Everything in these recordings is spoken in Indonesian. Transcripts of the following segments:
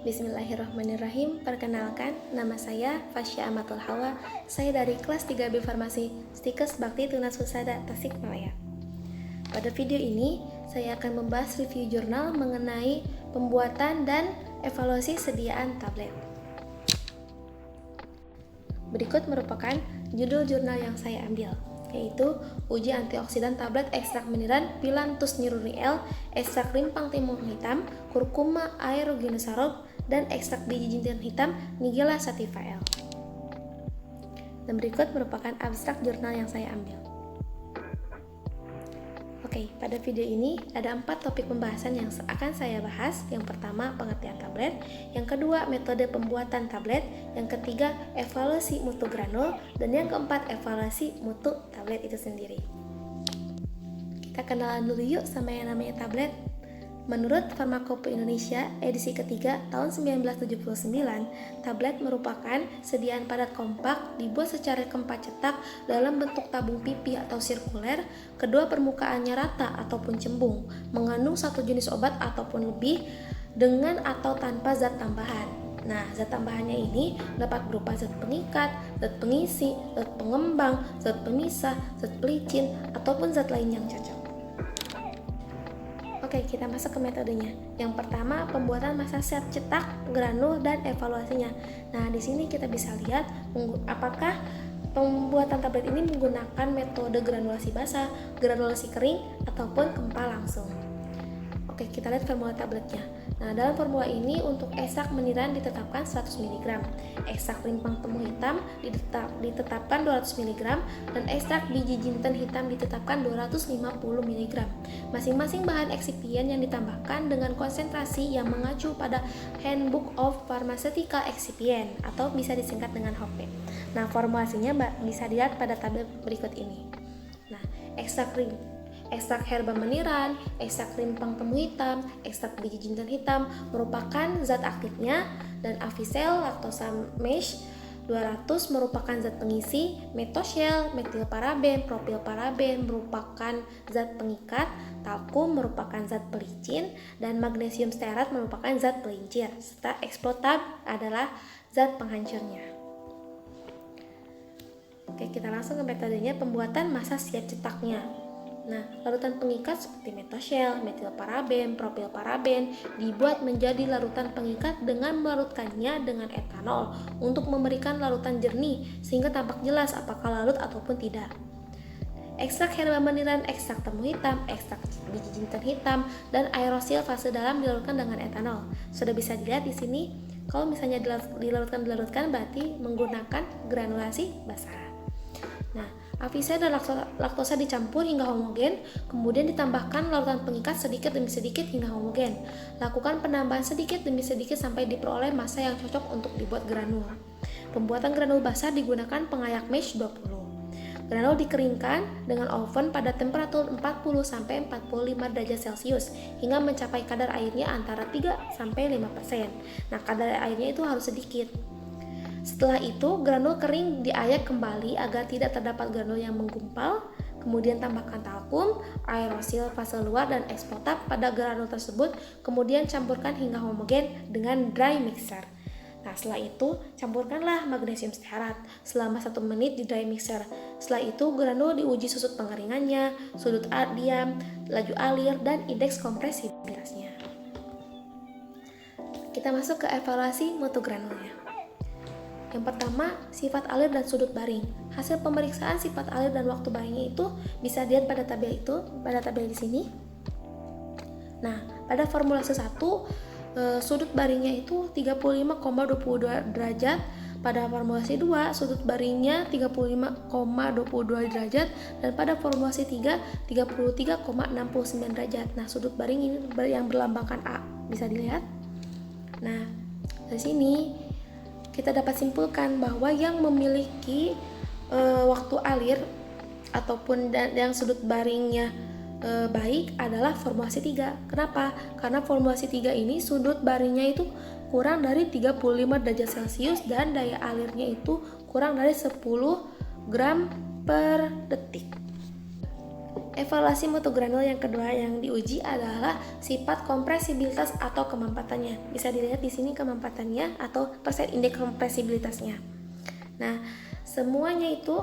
Bismillahirrahmanirrahim. Perkenalkan, nama saya Fasya Amatul Hawa. Saya dari kelas 3B Farmasi Stikes Bakti Tunas Husada Tasikmalaya. Pada video ini, saya akan membahas review jurnal mengenai pembuatan dan evaluasi sediaan tablet. Berikut merupakan judul jurnal yang saya ambil, yaitu uji antioksidan tablet ekstrak meniran Phyllanthus niruri L, ekstrak rimpang timun hitam, Curcuma aeruginosa dan ekstrak biji jinten hitam Nigella sativa L. Dan berikut merupakan abstrak jurnal yang saya ambil. Oke, pada video ini ada 4 topik pembahasan yang akan saya bahas. Yang pertama, pengertian tablet. Yang kedua, metode pembuatan tablet. Yang ketiga, evaluasi mutu granul. Dan yang keempat, evaluasi mutu tablet itu sendiri. Kita kenalan dulu yuk sama yang namanya tablet. Menurut Farmakope Indonesia edisi ketiga tahun 1979, tablet merupakan sediaan padat kompak dibuat secara keempat cetak dalam bentuk tabung pipi atau sirkuler, kedua permukaannya rata ataupun cembung, mengandung satu jenis obat ataupun lebih, dengan atau tanpa zat tambahan. Nah, zat tambahannya ini dapat berupa zat pengikat, zat pengisi, zat pengembang, zat pemisah, zat pelicin, ataupun zat lain yang cocok. Oke, kita masuk ke metodenya. Yang pertama, pembuatan massa siap cetak, granul, dan evaluasinya. Nah, di sini kita bisa lihat apakah pembuatan tablet ini menggunakan metode granulasi basah, granulasi kering, ataupun kempal langsung. Oke, kita lihat formula tabletnya. Nah, dalam formula ini untuk ekstrak meniran ditetapkan 100 mg, ekstrak rimpang temu hitam ditetapkan 200 mg, dan ekstrak biji jinten hitam ditetapkan 250 mg. Masing-masing bahan eksipien yang ditambahkan dengan konsentrasi yang mengacu pada Handbook of Pharmaceutical Excipient atau bisa disingkat dengan HOPE. Nah, formulasinya bisa dilihat pada tabel berikut ini. Nah, ekstrak herba meniran, ekstrak rimpang temu hitam, ekstrak biji jinten hitam merupakan zat aktifnya, dan Avicel Lactosa Mesh 200 merupakan zat pengisi, Metoshel, metilparaben, propilparaben merupakan zat pengikat, talkum merupakan zat pelicin, dan magnesium stearat merupakan zat pelincir, serta explotab adalah zat penghancurnya. Oke, kita langsung ke metodenya pembuatan massa siap cetaknya. Nah, larutan pengikat seperti Metoshel, metilparaben, propilparaben dibuat menjadi larutan pengikat dengan melarutkannya dengan etanol untuk memberikan larutan jernih sehingga tampak jelas apakah larut ataupun tidak. Ekstrak herba meniran, ekstrak temu hitam, ekstrak biji jinten hitam, dan aerosil fase dalam dilarutkan dengan etanol. Sudah bisa dilihat di sini, kalau misalnya dilarutkan berarti menggunakan granulasi basah. Nah, Avicel dan laktosa dicampur hingga homogen, kemudian ditambahkan larutan pengikat sedikit demi sedikit hingga homogen. Lakukan penambahan sedikit demi sedikit sampai diperoleh massa yang cocok untuk dibuat granul. Pembuatan granul basah digunakan pengayak mesh 20. Granul dikeringkan dengan oven pada temperatur 40-45 derajat Celcius hingga mencapai kadar airnya antara 3-5%. Nah, kadar airnya itu harus sedikit. Setelah itu, granul kering diayak kembali agar tidak terdapat granul yang menggumpal. Kemudian tambahkan talkum, aerosil fase luar, dan explotab pada granul tersebut. Kemudian campurkan hingga homogen dengan dry mixer. Nah, setelah itu campurkanlah magnesium stearat selama 1 menit di dry mixer. Setelah itu granul diuji susut pengeringannya, sudut diam, laju alir, dan indeks compressibilitasnya. Kita masuk ke evaluasi mutu granulnya. Yang pertama, sifat alir dan sudut baring. Hasil pemeriksaan sifat alir dan waktu baringnya itu bisa dilihat pada tabel di sini. Nah, pada formulasi 1, sudut baringnya itu 35,22 derajat. Pada formulasi 2, sudut baringnya 35,22 derajat, dan pada formulasi 3, 33,69 derajat. Nah, sudut baring ini yang berlambangkan A bisa dilihat. Nah, dari sini kita dapat simpulkan bahwa yang memiliki waktu alir ataupun yang sudut baringnya baik adalah formulasi 3. Kenapa? Karena formulasi 3 ini sudut baringnya itu kurang dari 35 derajat Celcius dan daya alirnya itu kurang dari 10 gram per detik. Evaluasi mutu granul yang kedua yang diuji adalah sifat kompresibilitas atau kemampatannya. Bisa dilihat di sini kemampatannya atau persen indeks kompresibilitasnya. Nah, semuanya itu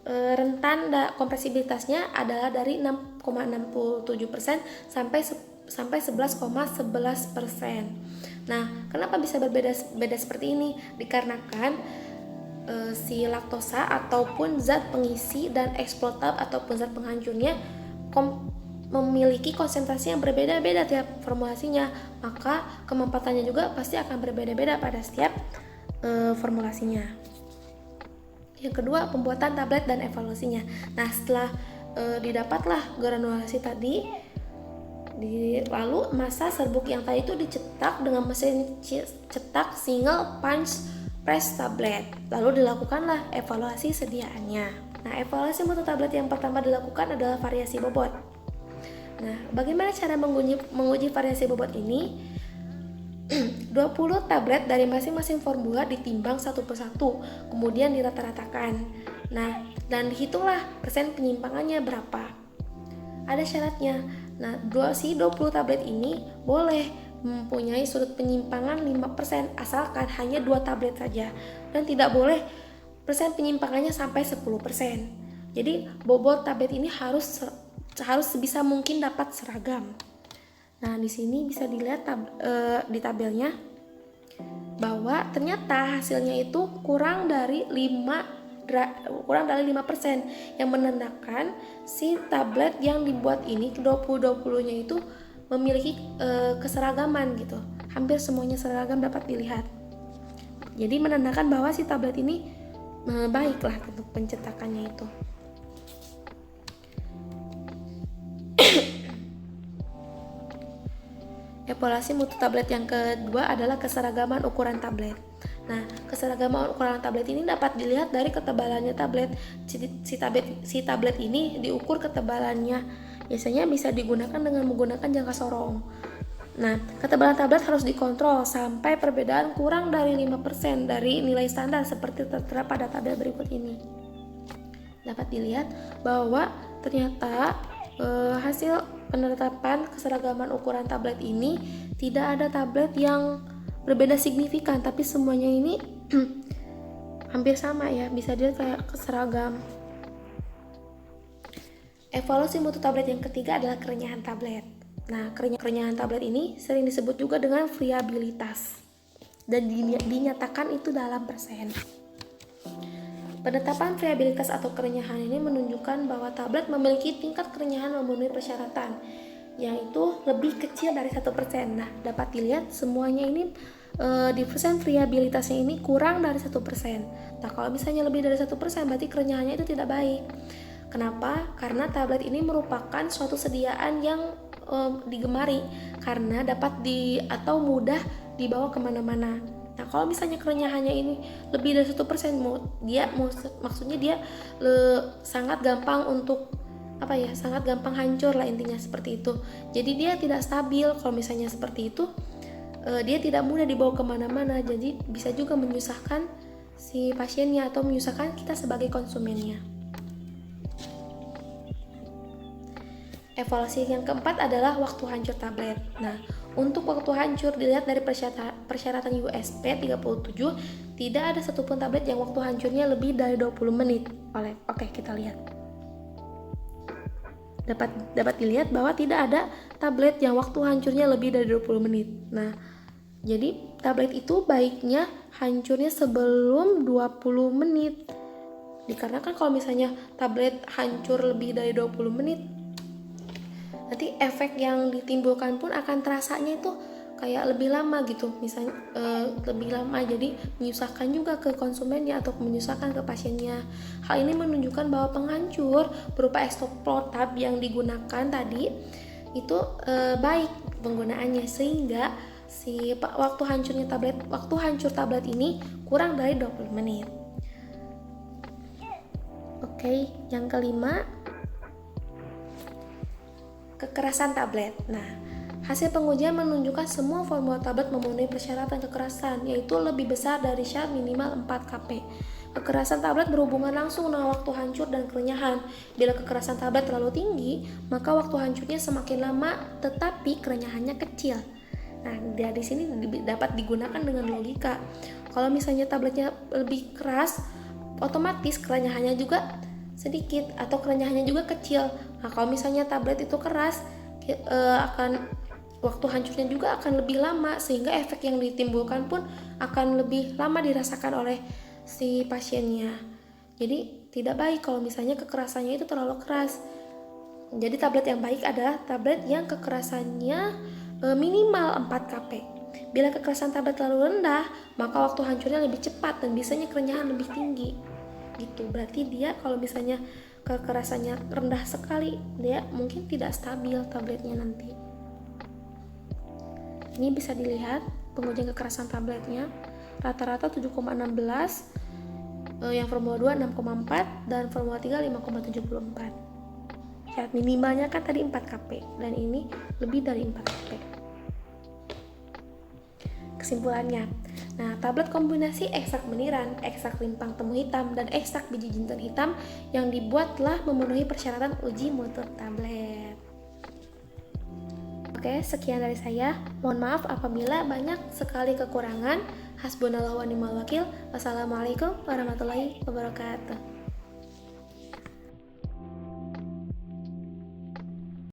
rentan kompresibilitasnya adalah dari 6,67% sampai 11,11%. Nah, kenapa bisa berbeda seperti ini? Dikarenakan si laktosa ataupun zat pengisi dan eksploitab ataupun zat penghancurnya memiliki konsentrasi yang berbeda-beda tiap formulasinya, maka kemampatannya juga pasti akan berbeda-beda pada setiap formulasinya. Yang kedua, pembuatan tablet dan evaluasinya. Nah, setelah didapatlah granulasi tadi, lalu massa serbuk yang tadi itu dicetak dengan mesin cetak single punch press tablet. Lalu dilakukanlah evaluasi sediaannya. Nah, evaluasi mutu tablet yang pertama dilakukan adalah variasi bobot. Nah, bagaimana cara menguji variasi bobot ini? 20 tablet dari masing-masing formula ditimbang satu persatu, kemudian dirata-ratakan. Nah, dan dihitunglah persen penyimpangannya berapa. Ada syaratnya. Nah, 20 tablet ini boleh mempunyai sudut penyimpangan 5% asalkan hanya 2 tablet saja, dan tidak boleh persen penyimpangannya sampai 10%. Jadi bobot tablet ini harus sebisa mungkin dapat seragam. Nah, di sini bisa dilihat di tabelnya bahwa ternyata hasilnya itu kurang dari 5%, yang menandakan si tablet yang dibuat ini 20-20-nya itu memiliki keseragaman gitu. Hampir semuanya seragam dapat dilihat. Jadi menandakan bahwa si tablet ini baiklah untuk pencetakannya itu. Evaluasi mutu tablet yang kedua adalah keseragaman ukuran tablet. Nah, keseragaman ukuran tablet ini dapat dilihat dari ketebalannya tablet. Si tablet ini diukur ketebalannya. Biasanya bisa digunakan dengan menggunakan jangka sorong. Nah, ketebalan tablet harus dikontrol sampai perbedaan kurang dari 5% dari nilai standar seperti tertera pada tabel berikut ini. Dapat dilihat bahwa ternyata hasil penetapan keseragaman ukuran tablet ini tidak ada tablet yang berbeda signifikan, tapi semuanya ini hampir sama ya, bisa dilihat kayak seragam. Evaluasi mutu tablet yang ketiga adalah kerenyahan tablet. Nah, kerenyahan tablet ini sering disebut juga dengan friabilitas dan dinyatakan itu dalam persen. Penetapan friabilitas atau kerenyahan ini menunjukkan bahwa tablet memiliki tingkat kerenyahan memenuhi persyaratan, yaitu lebih kecil dari 1%. Nah, dapat dilihat semuanya ini di persen friabilitasnya ini kurang dari 1%. Nah, kalau misalnya lebih dari 1%, berarti kerenyahannya itu tidak baik. Kenapa? Karena tablet ini merupakan suatu sediaan yang digemari karena dapat atau mudah dibawa kemana-mana. Nah, kalau misalnya kerenyahannya ini lebih dari 1%, maksudnya dia sangat gampang untuk sangat gampang hancur lah, intinya seperti itu. Jadi dia tidak stabil. Kalau misalnya seperti itu, dia tidak mudah dibawa kemana-mana. Jadi bisa juga menyusahkan si pasiennya atau menyusahkan kita sebagai konsumennya. Evaluasi yang keempat adalah waktu hancur tablet. Nah, untuk waktu hancur dilihat dari persyaratan USP 37, tidak ada satupun tablet yang waktu hancurnya lebih dari 20 menit. Oke, kita lihat. Dapat dilihat bahwa tidak ada tablet yang waktu hancurnya lebih dari 20 menit. Nah, jadi tablet itu baiknya hancurnya sebelum 20 menit. Dikarenakan kalau misalnya tablet hancur lebih dari 20 menit, nanti efek yang ditimbulkan pun akan terasanya itu kayak lebih lama gitu, misalnya lebih lama, jadi menyusahkan juga ke konsumennya atau menyusahkan ke pasiennya. Hal ini menunjukkan bahwa penghancur berupa ekstoplotab yang digunakan tadi itu baik penggunaannya, sehingga si waktu hancur tablet ini kurang dari 20 menit. Oke, yang kelima, kekerasan tablet. Nah, hasil pengujian menunjukkan semua formula tablet memenuhi persyaratan kekerasan, yaitu lebih besar dari syarat minimal 4 kP. Kekerasan tablet berhubungan langsung dengan waktu hancur dan kerenyahan. Bila kekerasan tablet terlalu tinggi, maka waktu hancurnya semakin lama tetapi kerenyahannya kecil. Nah, dari sini dapat digunakan dengan logika. Kalau misalnya tabletnya lebih keras, otomatis kerenyahannya juga sedikit atau kerenyahannya juga kecil. Nah, kalau misalnya tablet itu keras, akan waktu hancurnya juga akan lebih lama, sehingga efek yang ditimbulkan pun akan lebih lama dirasakan oleh si pasiennya. Jadi tidak baik kalau misalnya kekerasannya itu terlalu keras. Jadi tablet yang baik adalah tablet yang kekerasannya minimal 4 kp. Bila kekerasan tablet terlalu rendah, maka waktu hancurnya lebih cepat dan biasanya kerenyahan lebih tinggi. Gitu. Berarti dia kalau misalnya kekerasannya rendah sekali, dia mungkin tidak stabil tabletnya nanti. Ini bisa dilihat pengujian kekerasan tabletnya. Rata-rata 7,16, yang Formula 2 6,4 dan Formula 3 5,74. Syarat minimalnya kan tadi 4 kp dan ini lebih dari 4 kp. Kesimpulannya, nah tablet kombinasi ekstrak beniran, ekstrak rimpang temu hitam, dan ekstrak biji jinten hitam yang dibuat telah memenuhi persyaratan uji mutu tablet. Oke, sekian dari saya. Mohon maaf apabila banyak sekali kekurangan. Hasbunallahu wa ni'mal wakil. Wassalamualaikum warahmatullahi wabarakatuh.